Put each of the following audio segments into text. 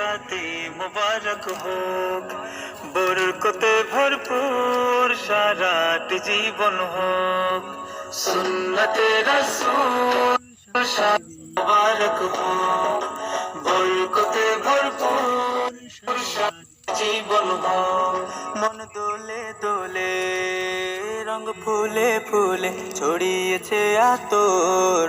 শাদি মুবারক হোক, বরকতে ভরপুর সারাটি জীবন হোক। সুন্নতে রাসূল শাদি মুবারক হোক, বরকতে ভরপুর সারাটি জীবন হোক। মন দোলে দোলে, রঙ ফুলে ফুলে ছড়িয়েছে আতর,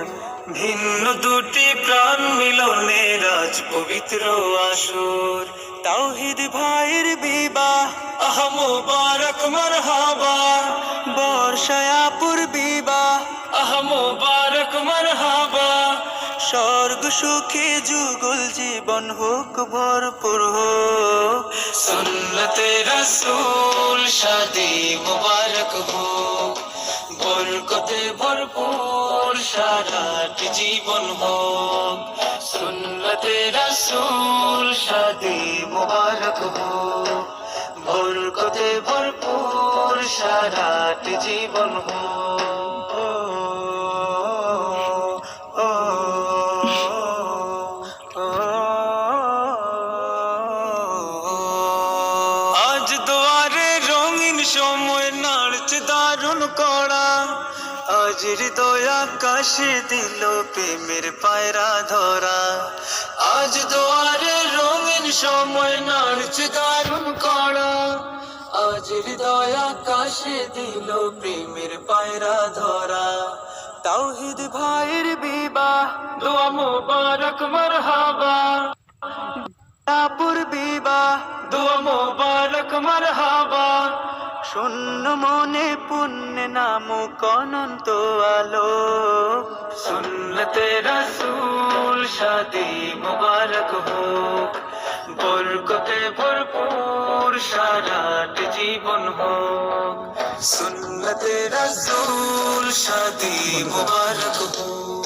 ভিন্ন দুটি প্রাণ মিলনের আজ পবিত্র আসর। তাওহীদ ভাইয়ের বিবাহ আহ মুবারক মারহাবা, বর্ষায় আপুর বিবাহ আহ মুবারক মারহাবা। স্বর্গ সুখে যুগল জীবন হোক ভরপুর হোক। সুন্নতে রাসূল শাদি মুবারক হোক, বরকতে ভরপুর সারাটি জীবন হোক। সুন্নতে রাসূল শাদি মুবারক হোক, বরকতে ভরপুর সারাটি জীবন হোক। আজ দুয়ারে রঙিন সময় নাড়ছে দারুণ কড়া, আজ হৃদয় আকাশে দিল প্রেমের পায়রা ধরা। আজ দুয়ারে রঙিন সময় নাড়ছে দারুণ কড়া, আজ হৃদয় আকাশে দিল প্রেমের পায়রা ধরা। তাওহীদ ভাইয়ের বিবাহ দোয়া মুবারক মারহাবা, আপুর বিবাহ দোয়া মুবারক মারহাবা। শূন্য মনে পুণ্য নামক অনন্ত আলো, সুন্নতে রাসূল শাদি মুবারক হোক, বরকতে ভরপুর সারাটি জীবন হোক। সুন্নতে রাসূল শাদি মুবারক হোক।